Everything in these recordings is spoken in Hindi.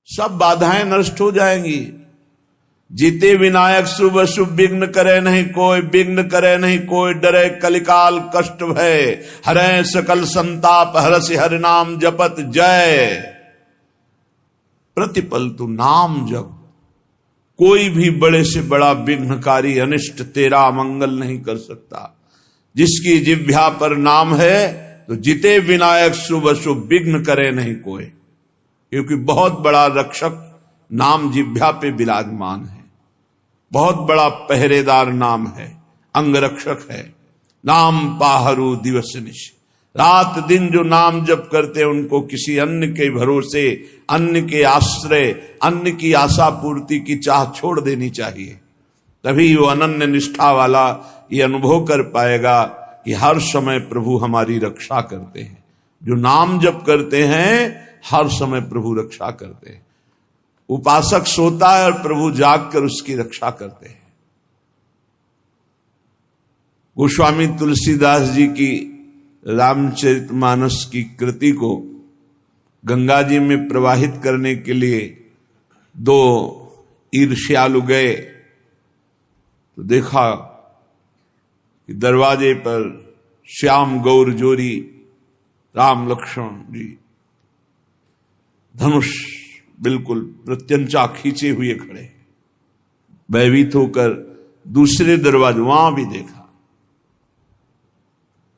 सब बाधाएं नष्ट हो जाएंगी। जीते विनायक शुभ शुभ विघ्न करे नहीं कोई, विघ्न करे नहीं कोई, डरे कलिकाल कष्ट भय, हरे सकल संताप, हरसि हरि नाम जपत जय। प्रतिपल तू नाम जप, कोई भी बड़े से बड़ा विघ्नकारी अनिष्ट तेरा मंगल नहीं कर सकता। जिसकी जिह्वा पर नाम है तो जिते विनायक शुभ शुभ विघ्न करे नहीं कोई, क्योंकि बहुत बड़ा रक्षक नाम जिह्वा पे विराजमान है, बहुत बड़ा पहरेदार नाम है, अंगरक्षक है। नाम पाहरू दिवस निश, रात दिन जो नाम जप करते हैं उनको किसी अन्य के भरोसे, अन्य के आश्रय, अन्य की आशा पूर्ति की चाह छोड़ देनी चाहिए। तभी वो अनन्य निष्ठा वाला ये अनुभव कर पाएगा कि हर समय प्रभु हमारी रक्षा करते हैं। जो नाम जप करते हैं हर समय प्रभु रक्षा करते हैं। उपासक सोता है और प्रभु जागकर उसकी रक्षा करते हैं। गोस्वामी तुलसीदास जी की रामचरितमानस की कृति को गंगा जी में प्रवाहित करने के लिए दो ईर्ष्यालु गए तो देखा कि दरवाजे पर श्याम गौर जोरी राम लक्ष्मण जी धनुष बिल्कुल प्रत्यंचा खींचे हुए खड़े। भयभीत होकर दूसरे दरवाजे वहां भी देखा।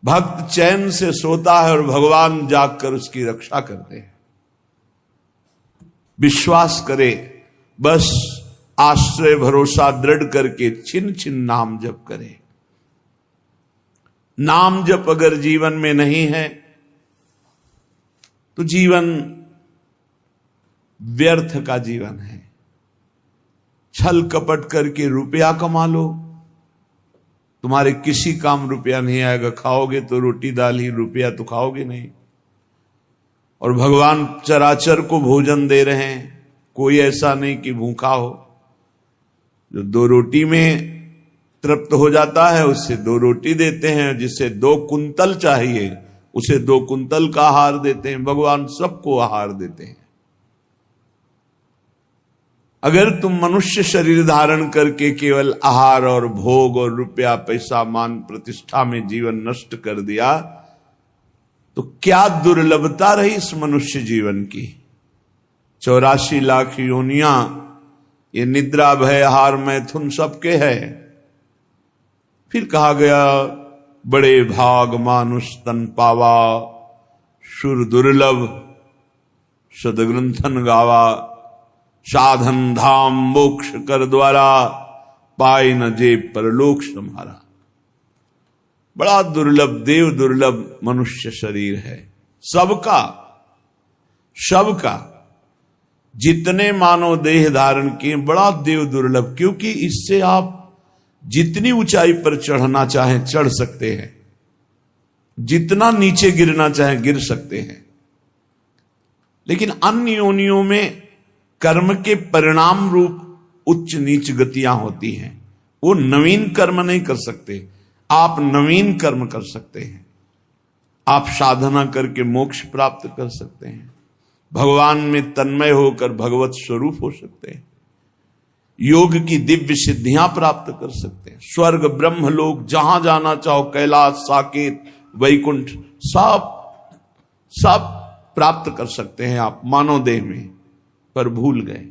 भक्त चैन से सोता है और भगवान जागकर उसकी रक्षा करते हैं। विश्वास करे, बस आश्रय भरोसा दृढ़ करके छिन छिन नाम जप करे। नाम जप अगर जीवन में नहीं है तो जीवन व्यर्थ का जीवन है। छल कपट करके रुपया कमा लो, तुम्हारे किसी काम रुपया नहीं आएगा। खाओगे तो रोटी दाल ही, रुपया तो खाओगे नहीं। और भगवान चराचर को भोजन दे रहे हैं, कोई ऐसा नहीं कि भूखा हो। जो दो रोटी में तृप्त हो जाता है उससे दो रोटी देते हैं, जिसे 2 कुंतल चाहिए उसे 2 कुंतल का आहार देते हैं। भगवान सबको आहार देते हैं। अगर तुम मनुष्य शरीर धारण करके केवल आहार और भोग और रुपया पैसा मान प्रतिष्ठा में जीवन नष्ट कर दिया तो क्या दुर्लभता रही इस मनुष्य जीवन की। 84 लाख योनियां, ये निद्रा भय आहार मैथुन सबके है। फिर कहा गया बड़े भाग मानुष तन पावा, सुर दुर्लभ सदग्रंथन गावा, साधन धाम मोक्ष कर द्वारा, पाए न जे परलोक सम्हारा। बड़ा दुर्लभ, देव दुर्लभ मनुष्य शरीर है। सबका जितने मानव देह धारण किए बड़ा देव दुर्लभ, क्योंकि इससे आप जितनी ऊंचाई पर चढ़ना चाहें चढ़ सकते हैं, जितना नीचे गिरना चाहें गिर सकते हैं। लेकिन अन्य योनियों में कर्म के परिणाम रूप उच्च नीच गतियां होती हैं। वो नवीन कर्म नहीं कर सकते, आप नवीन कर्म कर सकते हैं। आप साधना करके मोक्ष प्राप्त कर सकते हैं, भगवान में तन्मय होकर भगवत स्वरूप हो सकते हैं, योग की दिव्य सिद्धियां प्राप्त कर सकते हैं। स्वर्ग ब्रह्म लोक जहां जाना चाहो, कैलाश साकेत वैकुंठ सब प्राप्त कर सकते हैं आप मानव देह में। पर भूल गए,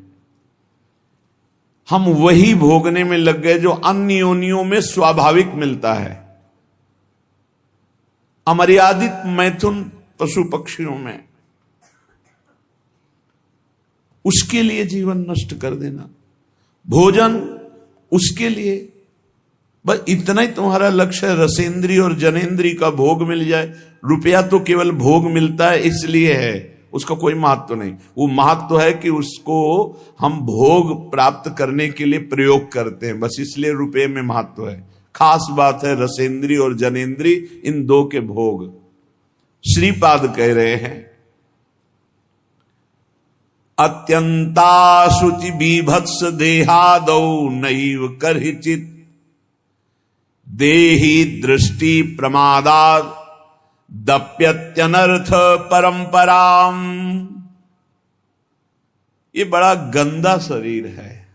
हम वही भोगने में लग गए जो अन्य योनियों में स्वाभाविक मिलता है। अमर्यादित मैथुन पशु पक्षियों में, उसके लिए जीवन नष्ट कर देना। भोजन उसके लिए, बस इतना ही तुम्हारा लक्ष्य है, रसेंद्री और जनेंद्री का भोग मिल जाए। रुपया तो केवल भोग मिलता है इसलिए है, उसका कोई महत्व नहीं। वो महत्व है कि उसको हम भोग प्राप्त करने के लिए प्रयोग करते हैं, बस इसलिए रुपये में महत्व है। खास बात है रसेंद्री और जनेंद्री, इन 2 के भोग। श्रीपाद कह रहे हैं, अत्यंता शुचि बीभत्स देहादौ नैव करहिचित, देहि दृष्टि प्रमादात् दप्यत्यनर्थ परंपराम। ये बड़ा गंदा शरीर है,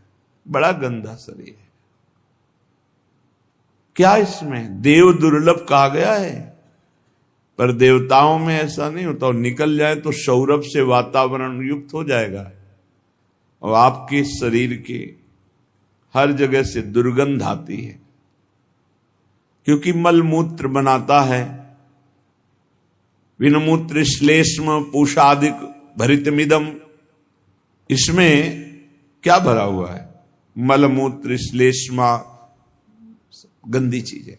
बड़ा गंदा शरीर है। क्या इसमें देव दुर्लभ कहा गया है, पर देवताओं में ऐसा नहीं होता। और निकल जाए तो सौरभ से वातावरण युक्त हो जाएगा और आपके शरीर के हर जगह से दुर्गंध आती है, क्योंकि मलमूत्र बनाता है। विनमूत्र श्लेष्म पूषादिक भरितमिदम, इसमें क्या भरा हुआ है? मलमूत्र श्लेष्मा, गंदी चीजें।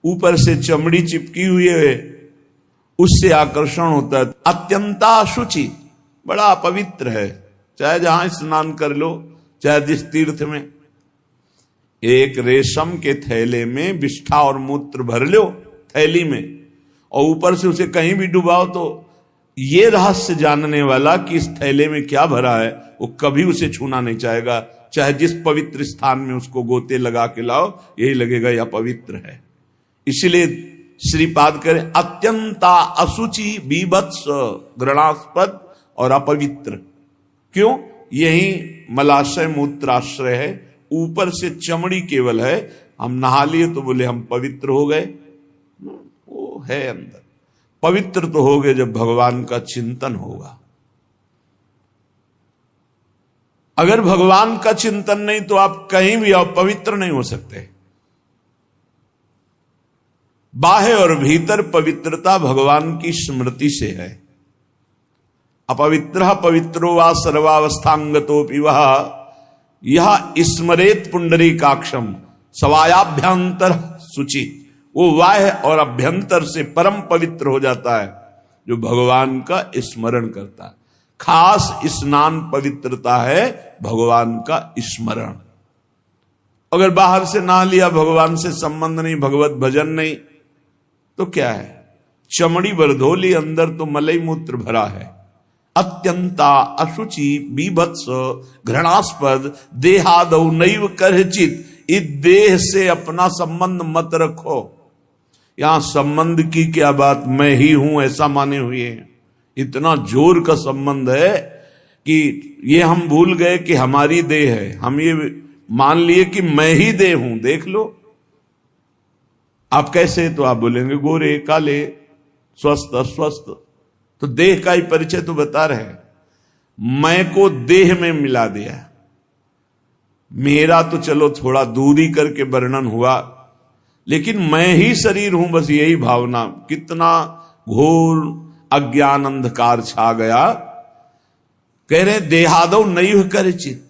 ऊपर से चमड़ी चिपकी हुई है, उससे आकर्षण होता है। अत्यंता शुचि, बड़ा अपवित्र है। चाहे जहां स्नान कर लो, चाहे जिस तीर्थ में, एक रेशम के थैले में विष्ठा और मूत्र भर लो थैली में, और ऊपर से उसे कहीं भी डुबाओ, तो ये रहस्य जानने वाला कि इस थैले में क्या भरा है, वो कभी उसे छूना नहीं चाहेगा। चाहे जिस पवित्र स्थान में उसको गोते लगा के लाओ, यही लगेगा यह पवित्र है। इसलिए श्रीपाद करें अत्यंता अशुचि बीभत्स घृणास्पद और अपवित्र। क्यों? यही मलाशय मूत्राश्रय है, ऊपर से चमड़ी केवल है। हम नहा लिए तो बोले हम पवित्र हो गए, वो है अंदर। पवित्र तो हो गए जब भगवान का चिंतन होगा। अगर भगवान का चिंतन नहीं तो आप कहीं भी आओ, पवित्र नहीं हो सकते। बाह्य और भीतर पवित्रता भगवान की स्मृति से है। अपवित्र पवित्रो वा सर्वावस्थांगतोपि वह यह स्मरेत पुंडरीकाक्षम सवायाभ्यंतर शुचि। वो बाह्य और अभ्यंतर से परम पवित्र हो जाता है जो भगवान का स्मरण करता है। खास स्नान पवित्रता है भगवान का स्मरण। अगर बाहर से नहा लिया, भगवान से संबंध नहीं, भगवत भजन नहीं, तो क्या है? चमड़ी बरधोली, अंदर तो मलई मूत्र भरा है। अत्यंता अशुचि बीभत्स घृणास्पद देहादौ नैव करचित। इस देह से अपना संबंध मत रखो। यहां संबंध की क्या बात, मैं ही हूं ऐसा माने हुए हैं। इतना जोर का संबंध है कि ये हम भूल गए कि हमारी देह है। हम ये मान लिए कि मैं ही देह हूं। देख लो आप कैसे, तो आप बोलेंगे गोरे काले स्वस्थ अस्वस्थ, तो देह का ही परिचय तो बता रहे हैं। मैं को देह में मिला दिया। मेरा तो चलो थोड़ा दूरी करके वर्णन हुआ, लेकिन मैं ही शरीर हूं, बस यही भावना। कितना घोर अज्ञान अंधकार छा गया। कह रहे देहादौ नैव करचित।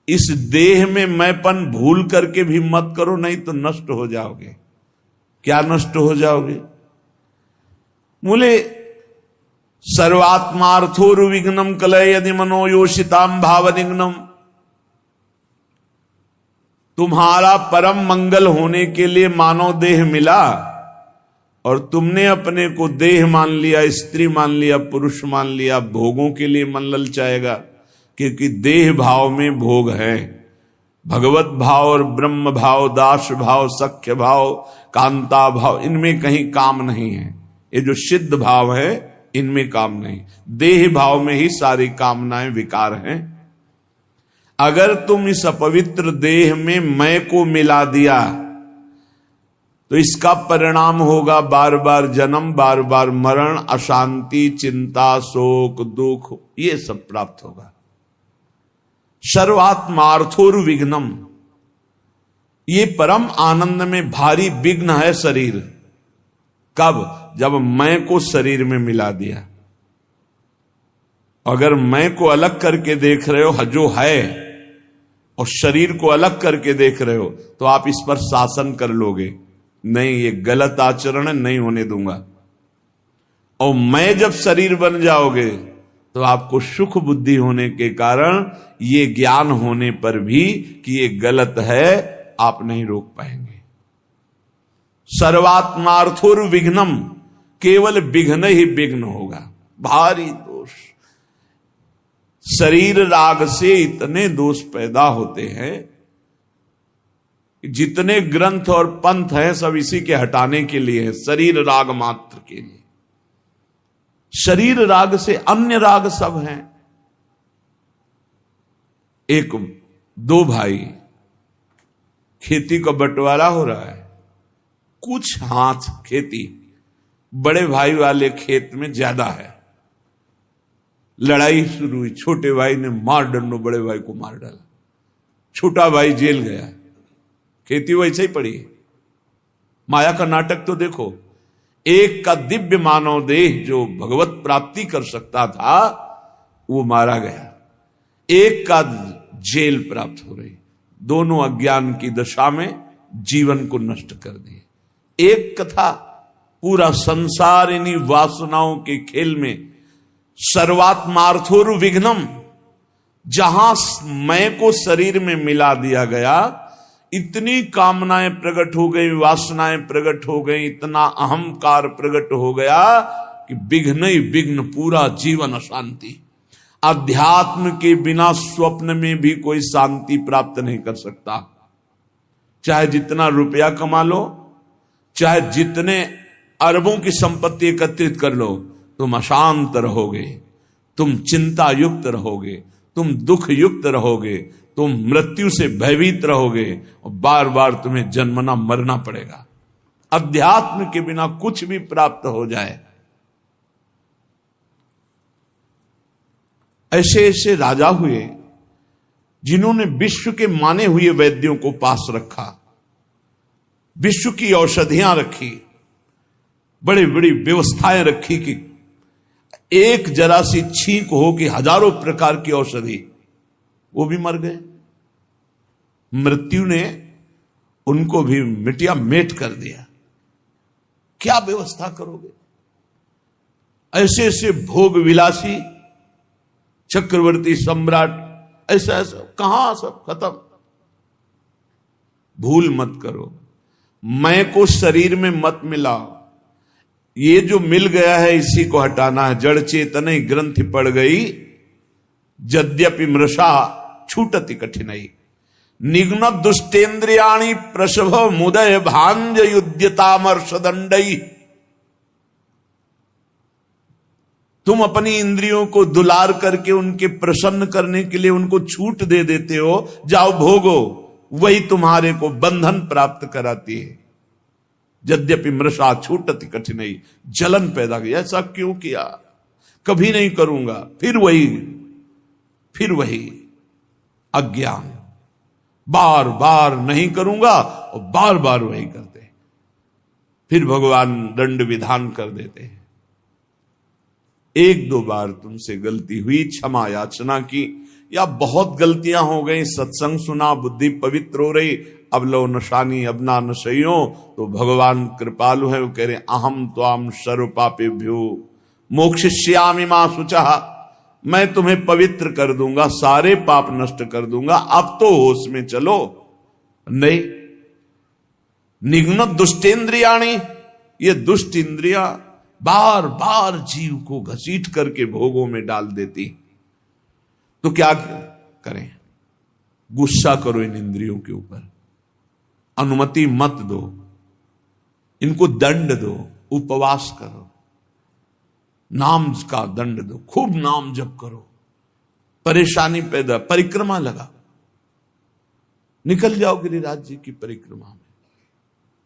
इस देह में मैंपन भूल करके भी मत करो, नहीं तो नष्ट हो जाओगे। क्या नष्ट हो जाओगे? बोले सर्वात्मार्थोरुविघ्नम कलय यदि मनोयोषिताम भावनिघ्नम। तुम्हारा परम मंगल होने के लिए मानव देह मिला और तुमने अपने को देह मान लिया, स्त्री मान लिया, पुरुष मान लिया। भोगों के लिए मन ललचाएगा, क्योंकि देह भाव में भोग है। भगवत भाव और ब्रह्म भाव, दास भाव, सख्य भाव, कांता भाव, इनमें कहीं काम नहीं है। ये जो सिद्ध भाव है इनमें काम नहीं। देह भाव में ही सारी कामनाएं विकार हैं। अगर तुम इस अपवित्र देह में मैं को मिला दिया तो इसका परिणाम होगा बार बार जन्म, बार बार मरण, अशांति, चिंता, शोक, दुख, ये सब प्राप्त होगा। सर्वात्मार्थोरुविघ्नम, ये परम आनंद में भारी विघ्न है शरीर। कब? जब मैं को शरीर में मिला दिया। अगर मैं को अलग करके देख रहे हो जो है, और शरीर को अलग करके देख रहे हो, तो आप इस पर शासन कर लोगे। नहीं, ये गलत आचरण है, नहीं होने दूंगा। और मैं जब शरीर बन जाओगे तो आपको सुख बुद्धि होने के कारण ये ज्ञान होने पर भी कि ये गलत है, आप नहीं रोक पाएंगे। सर्वात्मार्थोरुविघ्नम, केवल विघ्न ही विघ्न होगा, भारी दोष। शरीर राग से इतने दोष पैदा होते हैं, जितने ग्रंथ और पंथ हैं सब इसी के हटाने के लिए है, शरीर राग मात्र के लिए। शरीर राग से अन्य राग सब हैं, एक दो भाई, खेती का बंटवारा हो रहा है, कुछ हाथ खेती बड़े भाई वाले खेत में ज्यादा है। लड़ाई शुरू हुई, छोटे भाई ने मार डंडो बड़े भाई को मार डाला, छोटा भाई जेल गया, खेती वैसे ही पड़ी। माया का नाटक तो देखो, एक का दिव्य मानव देह जो भगवत प्राप्ति कर सकता था वो मारा गया, एक का जेल प्राप्त हो रही, दोनों अज्ञान की दशा में जीवन को नष्ट कर दिए। एक कथा, पूरा संसार इन्हीं वासनाओं के खेल में, सर्वात्मार्थोरु विघ्नम, जहां मैं को शरीर में मिला दिया गया, इतनी कामनाएं प्रकट हो गई, वासनाएं प्रकट हो गई, इतना अहंकार प्रकट हो गया कि विघ्न ही विघ्न, पूरा जीवन अशांति। अध्यात्म के बिना स्वप्न में भी कोई शांति प्राप्त नहीं कर सकता। चाहे जितना रुपया कमा लो, चाहे जितने अरबों की संपत्ति एकत्रित कर लो, तुम अशांत रहोगे, तुम चिंता युक्त रहोगे, तुम दुख युक्त रहोगे, तुम मृत्यु से भयभीत रहोगे और बार बार तुम्हें जन्मना मरना पड़ेगा। अध्यात्म के बिना कुछ भी प्राप्त हो जाए। ऐसे ऐसे राजा हुए जिन्होंने विश्व के माने हुए वैद्यों को पास रखा, विश्व की औषधियां रखी, बड़ी बड़ी व्यवस्थाएं रखी कि एक जरा सी छींक हो कि हजारों प्रकार की औषधि, वो भी मर गए। मृत्यु ने उनको भी मिटिया मेट कर दिया। क्या व्यवस्था करोगे? ऐसे ऐसे भोग विलासी चक्रवर्ती सम्राट, ऐसा ऐसा कहां सब खत्म। भूल मत करो, मैं को शरीर में मत मिलाओ। ये जो मिल गया है इसी को हटाना है। जड़ चेतन ग्रंथि पड़ गई, यद्यपि मृषा छूटति कठिनाई। निघ्न दुष्टेन्द्रियाणि प्रसभ मुदय भांज युद्यतामर्ष दंडई। तुम अपनी इंद्रियों को दुलार करके उनके प्रसन्न करने के लिए उनको छूट दे देते हो, जाओ भोगो, वही तुम्हारे को बंधन प्राप्त कराती है। यद्यपि मृषा छूटति कठिनाई, जलन पैदा की। ऐसा क्यों किया? कभी नहीं करूंगा, फिर वही अज्ञान, बार बार नहीं करूंगा और बार बार वही करते। फिर भगवान दंड विधान कर देते हैं। एक दो बार तुमसे गलती हुई, क्षमा याचना की, या बहुत गलतियां हो गई, सत्संग सुना, बुद्धि पवित्र हो रही, अब लो नशानी अब ना नशइयो, तो भगवान कृपालु है, वो कह रहे अहम त्वाम सर्व पापेभ्यो मोक्षयिष्यामि मा शुचः। मैं तुम्हें पवित्र कर दूंगा, सारे पाप नष्ट कर दूंगा, अब तो होश में चलो। नहीं, निघ्न दुष्टेन्द्रियाणि, ये दुष्ट इंद्रियां बार बार जीव को घसीट करके भोगों में डाल देती। तो क्या करें? गुस्सा करो इन इंद्रियों के ऊपर, अनुमति मत दो, इनको दंड दो, उपवास करो, नाम का दंड दो, खूब नाम जप करो, परेशानी पैदा, परिक्रमा लगा, निकल जाओ गिरिराज जी की परिक्रमा में,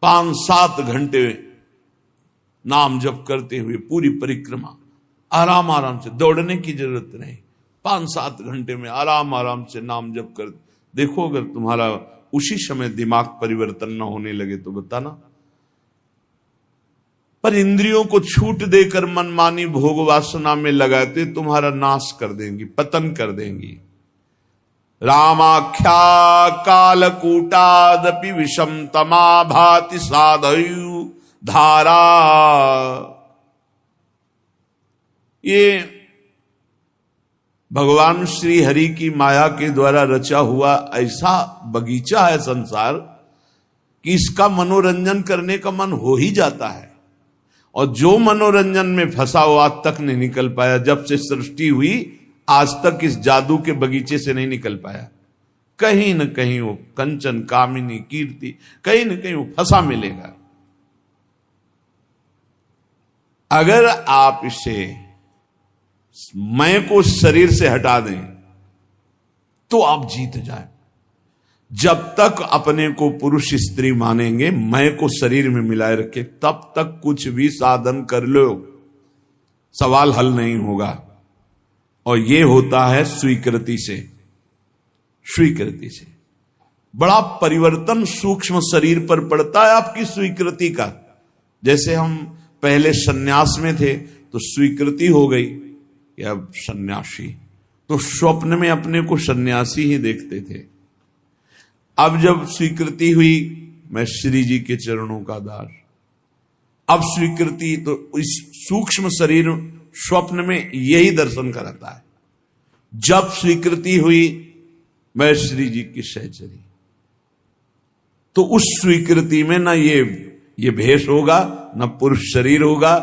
5-7 घंटे नाम जप करते हुए पूरी परिक्रमा, आराम आराम से, दौड़ने की जरूरत नहीं, 5-7 घंटे में आराम आराम से नाम जप कर देखो। अगर तुम्हारा उसी समय दिमाग परिवर्तन न होने लगे तो बताना। पर इंद्रियों को छूट देकर मनमानी भोग वासना में लगाते तुम्हारा नाश कर देंगी, पतन कर देंगी। रामाख्या कालकूटादपि विषम तमा भाति साधयु धारा। ये भगवान श्री हरि की माया के द्वारा रचा हुआ ऐसा बगीचा है संसार कि इसका मनोरंजन करने का मन हो ही जाता है। और जो मनोरंजन में फंसा हो आज तक नहीं निकल पाया, जब से सृष्टि हुई आज तक इस जादू के बगीचे से नहीं निकल पाया। कहीं न कहीं वो कंचन कामिनी कीर्ति, कहीं न कहीं वो फंसा मिलेगा। अगर आप इसे मैं को शरीर से हटा दें तो आप जीत जाए। जब तक अपने को पुरुष स्त्री मानेंगे, मैं को शरीर में मिलाए रखे, तब तक कुछ भी साधन कर लो, सवाल हल नहीं होगा। और ये होता है स्वीकृति से। स्वीकृति से बड़ा परिवर्तन सूक्ष्म शरीर पर पड़ता है आपकी स्वीकृति का। जैसे हम पहले सन्यास में थे तो स्वीकृति हो गई कि अब सन्यासी, तो स्वप्न में अपने को सन्यासी ही देखते थे। अब जब स्वीकृति हुई, मैं श्री जी के चरणों का दास, अब स्वीकृति, तो इस सूक्ष्म शरीर स्वप्न में यही दर्शन कराता है। जब स्वीकृति हुई, मैं श्री जी की सहचरी, तो उस स्वीकृति में ना ये भेष होगा, ना पुरुष शरीर होगा,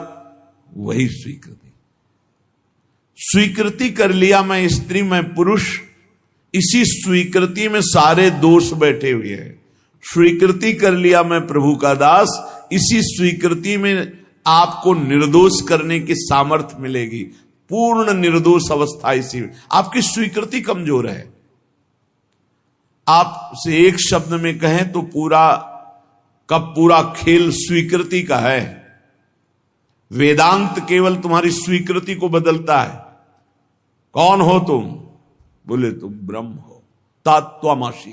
वही स्वीकृति। स्वीकृति कर लिया मैं स्त्री मैं पुरुष, इसी स्वीकृति में सारे दोष बैठे हुए हैं। स्वीकृति कर लिया मैं प्रभु का दास, इसी स्वीकृति में आपको निर्दोष करने की सामर्थ्य मिलेगी। पूर्ण निर्दोष अवस्था इसी में। आपकी स्वीकृति कमजोर है। आपसे एक शब्द में कहें तो पूरा खेल स्वीकृति का है। वेदांत केवल तुम्हारी स्वीकृति को बदलता है। कौन हो तुम? बोले तुम ब्रह्म हो, तत्त्वमसि।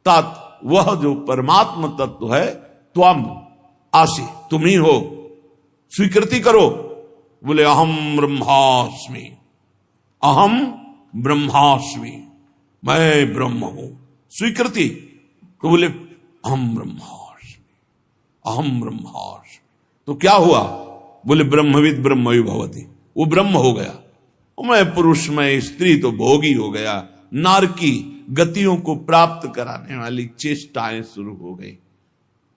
तत् वह जो परमात्म तत्व है, त्वम आसि तुम ही हो। स्वीकृति करो। बोले अहम ब्रह्मास्मि, अहम ब्रह्मास्मि, मैं ब्रह्म हूं। स्वीकृति तो बोले अहम ब्रह्मास्मि, अहम ब्रह्मास्मि। तो क्या हुआ? बोले ब्रह्मविद ब्रह्मयु भवति, वो ब्रह्म हो गया। मैं पुरुष में स्त्री तो भोगी हो गया। नारकी गतियों को प्राप्त कराने वाली चेष्टाएं शुरू हो गई।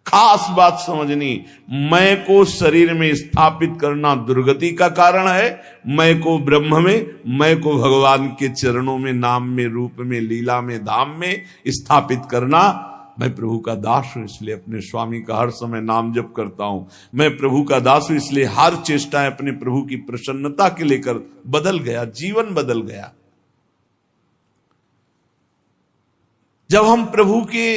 खास बात समझनी, मैं को शरीर में स्थापित करना दुर्गति का कारण है। मैं को ब्रह्म में, मैं को भगवान के चरणों में, नाम में, रूप में, लीला में, धाम में स्थापित करना। मैं प्रभु का दास हूं, इसलिए अपने स्वामी का हर समय नाम जप करता हूं। मैं प्रभु का दास हूं, इसलिए हर चेष्टाएं अपने प्रभु की प्रसन्नता के लेकर बदल गया, जीवन बदल गया। जब हम प्रभु के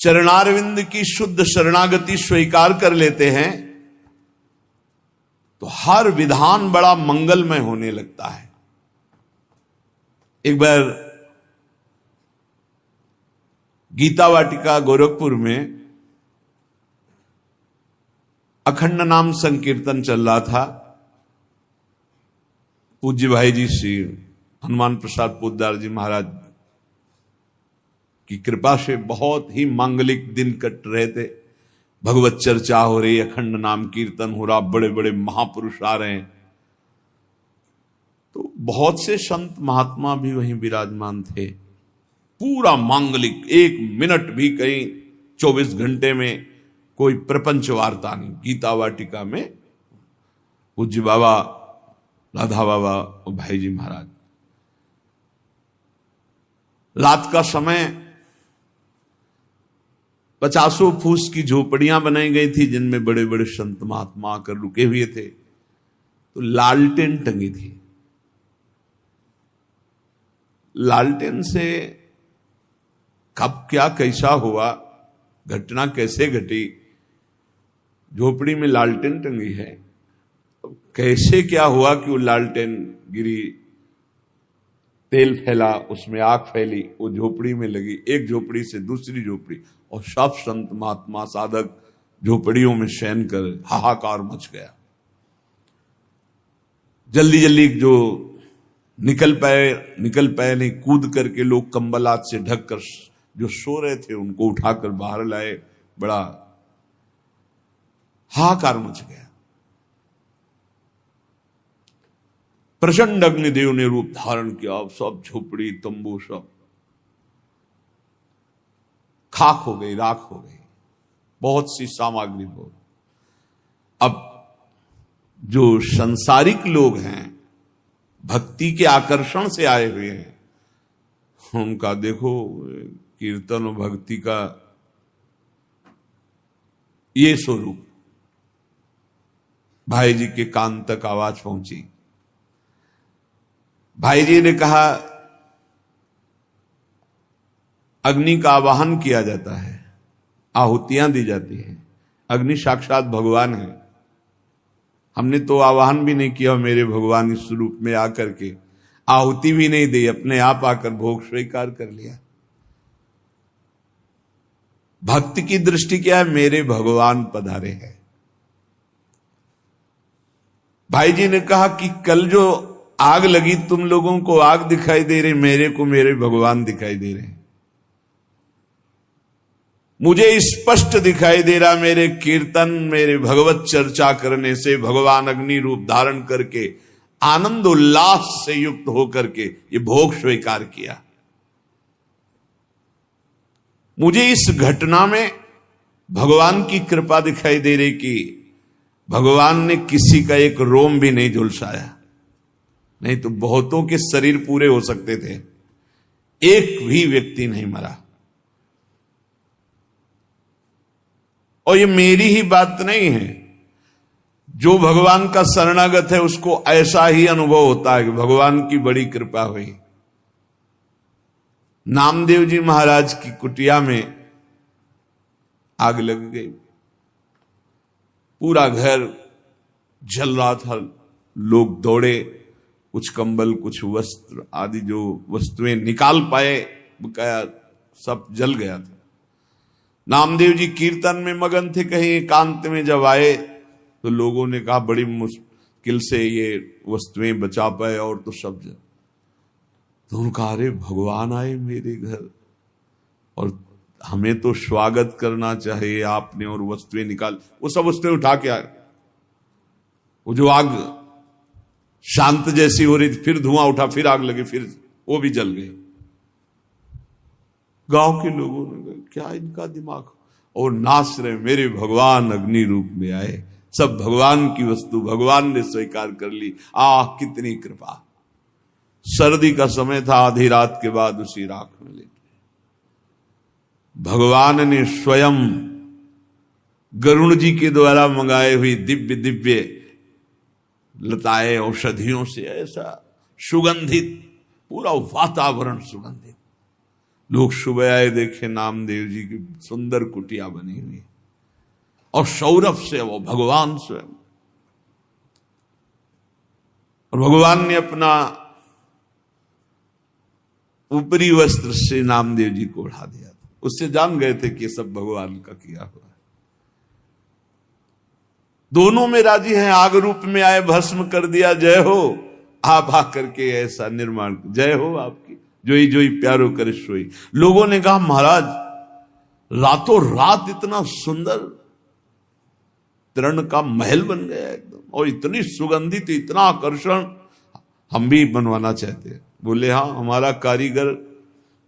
चरणारविंद की शुद्ध शरणागति स्वीकार कर लेते हैं तो हर विधान बड़ा मंगलमय होने लगता है। एक बार गीता वाटिका गोरखपुर में अखंड नाम संकीर्तन चल रहा था। पूज्य भाई जी श्री हनुमान प्रसाद पोद्दार जी महाराज की कृपा से बहुत ही मांगलिक दिन कट रहे थे। भगवत चर्चा हो रही, अखंड नाम कीर्तन हो रहा, बड़े बड़े महापुरुष आ रहे हैं। तो बहुत से संत महात्मा भी वहीं विराजमान थे। पूरा मांगलिक, एक मिनट भी कहीं 24 घंटे में कोई प्रपंच वार्ता नहीं। गीता वाटिका में पूज्य बाबा, राधा बाबा और भाई जी महाराज। रात का समय 50 फूस की झोपड़ियां बनाई गई थी जिनमें बड़े बड़े संत महात्मा आकर रुके हुए थे। तो लालटेन टंगी थी। लालटेन से कब क्या कैसा हुआ, घटना कैसे घटी, झोपड़ी में लालटेन टंगी है, कैसे क्या हुआ कि वो लालटेन गिरी, तेल फैला, उसमें आग फैली, वो झोपड़ी में लगी, एक झोपड़ी से दूसरी झोपड़ी, और सब संत महात्मा साधक झोपड़ियों में शयन कर हाहाकार मच गया। जल्दी जल्दी जो निकल पाए नहीं, कूद करके लोग कंबलात से ढक कर जो सो रहे थे उनको उठाकर बाहर लाए। बड़ा हाहाकार मच गया। प्रचंड अग्निदेव ने रूप धारण किया। सब झोपड़ी तंबू सब खाक हो गई, राख हो गई। बहुत सी सामग्री हो। अब जो संसारिक लोग हैं, भक्ति के आकर्षण से आए हुए हैं, उनका देखो कीर्तन और भक्ति का ये स्वरूप। भाई जी के कान तक आवाज पहुंची। भाई जी ने कहा अग्नि का आवाहन किया जाता है, आहुतियां दी जाती हैं। अग्नि साक्षात भगवान है। हमने तो आवाहन भी नहीं किया, मेरे भगवान इस रूप में आकर के आहुति भी नहीं दी, अपने आप आकर भोग स्वीकार कर लिया। भक्ति की दृष्टि क्या है? मेरे भगवान पधारे हैं। भाई जी ने कहा कि कल जो आग लगी, तुम लोगों को आग दिखाई दे रही, मेरे को मेरे भगवान दिखाई दे रहे हैं। मुझे स्पष्ट दिखाई दे रहा, मेरे कीर्तन, मेरे भगवत चर्चा करने से भगवान अग्नि रूप धारण करके आनंद उल्लास से युक्त होकर के ये भोग स्वीकार किया। मुझे इस घटना में भगवान की कृपा दिखाई दे रही कि भगवान ने किसी का एक रोम भी नहीं झुलसाया, नहीं तो बहुतों के शरीर पूरे हो सकते थे, एक भी व्यक्ति नहीं मरा। और ये मेरी ही बात नहीं है, जो भगवान का शरणागत है उसको ऐसा ही अनुभव होता है कि भगवान की बड़ी कृपा हुई। नामदेव जी महाराज की कुटिया में आग लग गई, पूरा घर जल रहा था। लोग दौड़े, कुछ कंबल, कुछ वस्त्र आदि जो वस्तुएं निकाल पाए, बकाया सब जल गया था। नामदेव जी कीर्तन में मगन थे, कहीं एकांत में जब आए तो लोगों ने कहा बड़ी मुश्किल से ये वस्तुएं बचा पाए, और तो सब जल। तो उन्होंने कहा अरे भगवान आए मेरे घर और हमें तो स्वागत करना चाहिए आपने, और वस्तुएं निकाल, वो सब वस्तुएं उठा के आए। वो जो आग शांत जैसी हो रही थी, फिर धुआं उठा, फिर आग लगी, फिर वो भी जल गई। गांव के लोगों ने कहा क्या इनका दिमाग, और नाच रहे, मेरे भगवान अग्नि रूप में आए, सब भगवान की वस्तु भगवान ने स्वीकार कर ली। आह कितनी कृपा। सर्दी का समय था, आधी रात के बाद उसी राख में लेटे भगवान ने स्वयं गरुण जी के द्वारा मंगाए हुई दिव्य दिव्य लताएं औषधियों से ऐसा सुगंधित, पूरा वातावरण सुगंधित। लोग सुबह आए, देखे नामदेव जी की सुंदर कुटिया बनी हुई, और सौरभ से वो भगवान स्वयं। और भगवान ने अपना ऊपरी वस्त्र से नामदेव जी को उड़ा दिया था। उससे जान गए थे कि सब भगवान का किया हुआ है। दोनों में राजी हैं, आग रूप में आए, भस्म कर दिया, जय हो। आप आकर के ऐसा निर्माण, जय हो आपकी, जोई जोई प्यारो करे सोई। लोगों ने कहा महाराज रातों रात इतना सुंदर तृण का महल बन गया एकदम, और इतनी सुगंधित, इतना आकर्षण, हम भी बनवाना चाहते हैं। बोले हाँ, हमारा कारीगर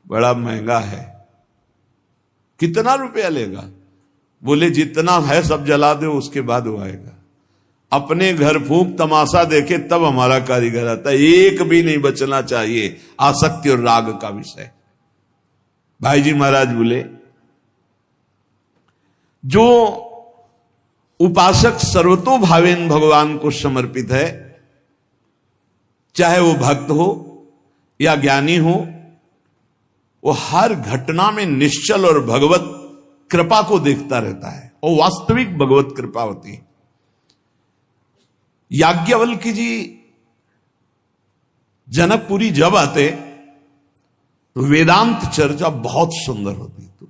बड़ा महंगा है। कितना रुपया लेगा? बोले जितना है सब जला दो, उसके बाद वो आएगा। अपने घर फूंक तमाशा देखे तब हमारा कारीगर आता है, एक भी नहीं बचना चाहिए। आसक्ति और राग का विषय। भाई जी महाराज बोले जो उपासक सर्वतोभावेन भगवान को समर्पित है, चाहे वो भक्त हो या ज्ञानी हो, वो हर घटना में निश्चल और भगवत कृपा को देखता रहता है, और वास्तविक भगवत कृपा होती है। याज्ञवल्क्य जी जनकपुरी जब आते तो वेदांत चर्चा बहुत सुंदर होती। तो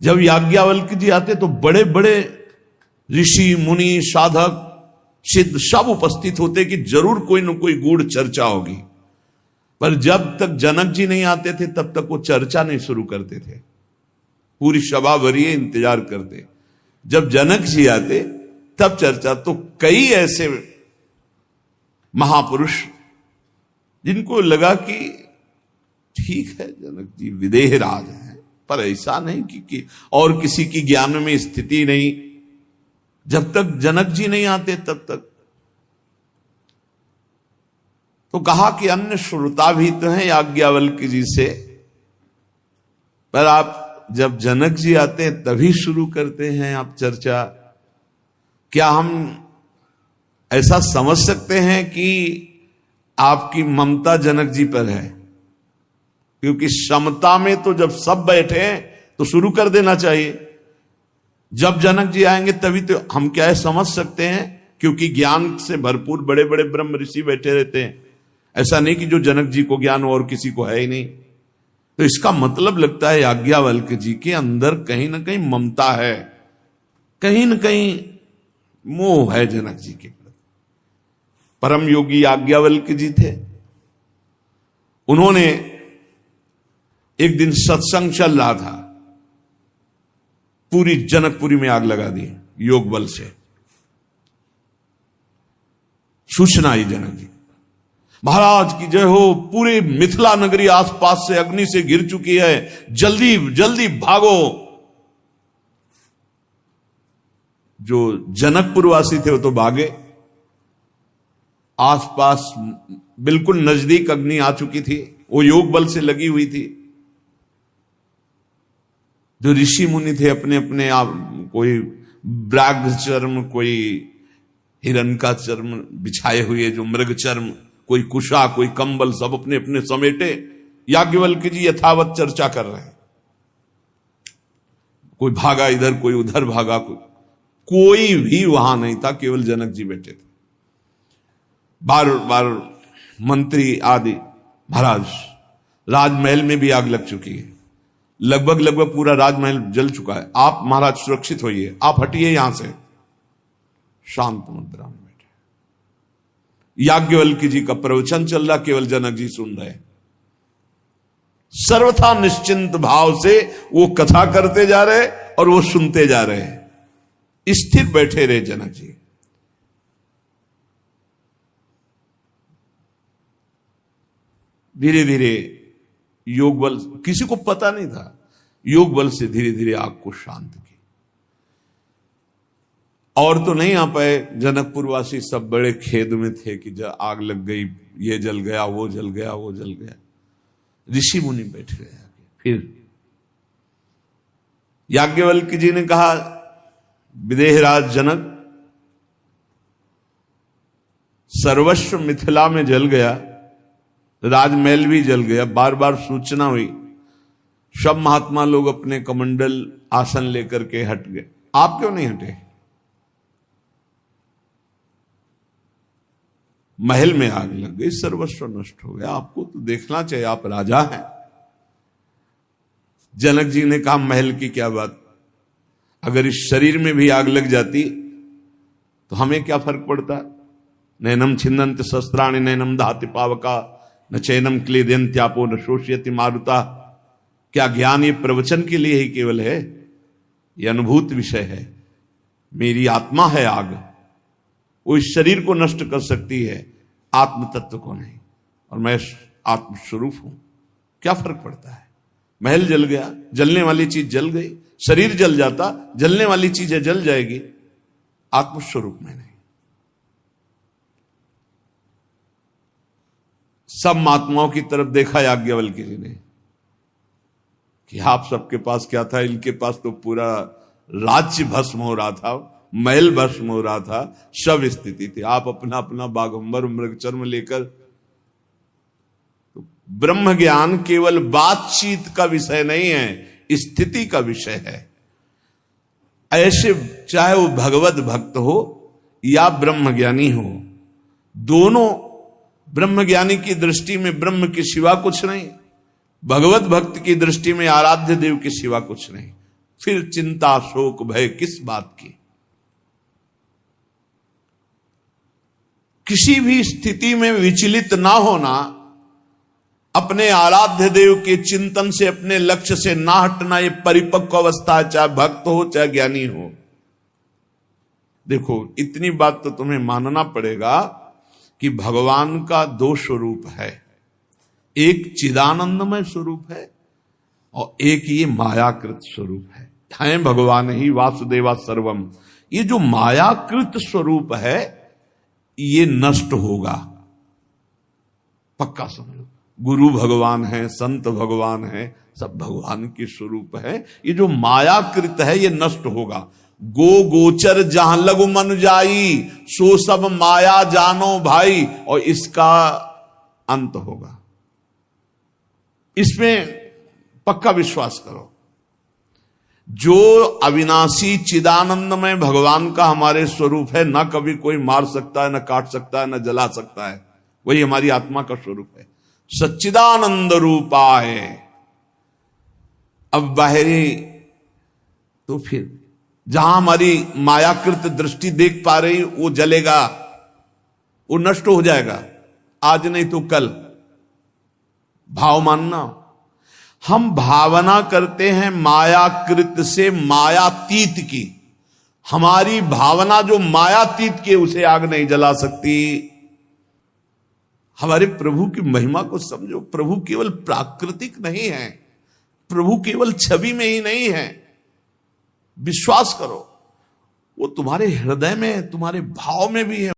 जब याज्ञवल्क्य जी आते तो बड़े बड़े ऋषि मुनि साधक सिद्ध सब उपस्थित होते कि जरूर कोई न कोई गूढ़ चर्चा होगी। पर जब तक जनक जी नहीं आते थे तब तक वो चर्चा नहीं शुरू करते थे, पूरी सभा भरिए इंतजार करते। जब जनक जी आते तब चर्चा। तो कई ऐसे महापुरुष जिनको लगा कि ठीक है जनक जी विदेह राज है, पर ऐसा नहीं कि और किसी की ज्ञान में स्थिति नहीं। जब तक जनक जी नहीं आते तब तक तो कहा कि अन्य श्रोता भी तो हैं याज्ञवल्क्य जी से, पर आप जब जनक जी आते हैं तभी शुरू करते हैं आप चर्चा। क्या हम ऐसा समझ सकते हैं कि आपकी ममता जनक जी पर है? क्योंकि समता में तो जब सब बैठे हैं तो शुरू कर देना चाहिए। जब जनक जी आएंगे तभी तो हम क्या है समझ सकते हैं, क्योंकि ज्ञान से भरपूर बड़े बड़े ब्रह्म ऋषि बैठे रहते हैं। ऐसा नहीं कि जो जनक जी को ज्ञान हो और किसी को है ही नहीं। तो इसका मतलब लगता है याज्ञवल्क्य जी के अंदर कहीं ना कहीं ममता है, कहीं ना कहीं मोह है जनक जी के प्रति। परम योगी याज्ञवल्क्य जी थे। उन्होंने एक दिन सत्संग चल रहा था, पूरी जनकपुरी में आग लगा दी योग बल से। सूचना आई जनक जी, महाराज की जय हो, पूरी मिथिला नगरी आसपास से अग्नि से घिर चुकी है, जल्दी जल्दी भागो। जो जनकपुर वासी थे वो तो भागे, आसपास बिल्कुल नजदीक अग्नि आ चुकी थी, वो योग बल से लगी हुई थी। जो ऋषि मुनि थे अपने अपने आप, कोई व्याघ्र चर्म, कोई हिरण का चर्म बिछाए हुए, जो मृग चर्म, कोई कुशा, कोई कंबल, सब अपने अपने समेटे याज्ञवल्क्य जी यथावत चर्चा कर रहे हैं। कोई भागा इधर, कोई उधर भागा, कोई भी वहां नहीं था, केवल जनक जी बैठे थे। बार बार मंत्री आदि, महाराज राजमहल में भी आग लग चुकी है, लगभग पूरा राजमहल जल चुका है, आप महाराज सुरक्षित होइए, आप हटिए यहां से। शांत मुद्रा में बैठे याज्ञवल्क्य जी का प्रवचन चल रहा, केवल जनक जी सुन रहे। सर्वथा निश्चिंत भाव से वो कथा करते जा रहे और वो सुनते जा रहे, स्थिर बैठे रहे जनक जी। धीरे धीरे योग बल, किसी को पता नहीं था, योग बल से धीरे धीरे आग को शांत की। और तो नहीं आ पाए, जनकपुरवासी सब बड़े खेद में थे कि जब आग लग गई, ये जल गया, वो जल गया, वो जल गया। ऋषि मुनि बैठ गए। फिर याज्ञवल्क्य जी ने कहा, विदेहराज जनक, सर्वस्व मिथिला में जल गया, राजमहल भी जल गया, बार बार सूचना हुई, सब महात्मा लोग अपने कमंडल आसन लेकर के हट गए, आप क्यों नहीं हटे? महल में आग लग गई, सर्वस्व नष्ट हो गया, आपको तो देखना चाहिए, आप राजा हैं। जनक जी ने कहा, महल की क्या बात, अगर इस शरीर में भी आग लग जाती तो हमें क्या फर्क पड़ता? नैनम छिन्नन्ति शस्त्राणि नैनम दहति पावका न चैनम क्लेदयन्त्यापो न शोषयति मारुता। क्या ज्ञान ये प्रवचन के लिए ही केवल है? ये अनुभूत विषय है। मेरी आत्मा है आग, वो इस शरीर को नष्ट कर सकती है, आत्म तत्व को नहीं, और मैं आत्मस्वरूप हूं, क्या फर्क पड़ता है? महल जल गया, जलने वाली चीज जल गई, शरीर जल जाता, जलने वाली चीजें जल जाएगी, आत्मस्वरूप में नहीं। सब महात्माओं की तरफ देखा याज्ञवल्क्य जी ने कि आप सबके पास क्या था, इनके पास तो पूरा राज्य भस्म हो रहा था, महल भस्म हो रहा था, सब स्थिति थी, आप अपना अपना बागंबर मृगचर्म लेकर। तो ब्रह्म ज्ञान केवल बातचीत का विषय नहीं है, स्थिति का विषय है। ऐसे चाहे वो भगवत भक्त हो या ब्रह्म ज्ञानी हो, दोनों ब्रह्म ज्ञानी की दृष्टि में ब्रह्म के सिवा कुछ नहीं, भगवत भक्त की दृष्टि में आराध्य देव के सिवा कुछ नहीं। फिर चिंता शोक भय किस बात की? किसी भी स्थिति में विचलित ना होना, अपने आराध्य देव के चिंतन से, अपने लक्ष्य से ना हटना, ये परिपक्व अवस्था है, चाहे भक्त हो चाहे ज्ञानी हो। देखो, इतनी बात तो तुम्हें मानना पड़ेगा कि भगवान का दो स्वरूप है, एक चिदानंदमय स्वरूप है और एक ये मायाकृत स्वरूप है। हैं भगवान ही वासुदेवा सर्वम। ये जो मायाकृत स्वरूप है ये नष्ट होगा, पक्का समझो। गुरु भगवान है, संत भगवान है, सब भगवान के स्वरूप है। ये जो मायाकृत है ये नष्ट होगा। गो गोचर जहां लगु मन जाई, सो सब माया जानो भाई, और इसका अंत होगा। इसमें पक्का विश्वास करो। जो अविनाशी चिदानंदमय भगवान का हमारे स्वरूप है, ना कभी कोई मार सकता है, ना काट सकता है, ना जला सकता है, वही हमारी आत्मा का स्वरूप है। सच्चिदानंद रूपा है। अब बाहरी तो फिर जहां हमारी मायाकृत दृष्टि देख पा रही वो जलेगा, वो नष्ट हो जाएगा, आज नहीं तो कल। भाव मानना, हम भावना करते हैं मायाकृत से मायातीत की। हमारी भावना जो मायातीत की, उसे आग नहीं जला सकती। हमारे प्रभु की महिमा को समझो। प्रभु केवल प्राकृतिक नहीं है, प्रभु केवल छवि में ही नहीं है। विश्वास करो, वो तुम्हारे हृदय में, तुम्हारे भाव में भी है।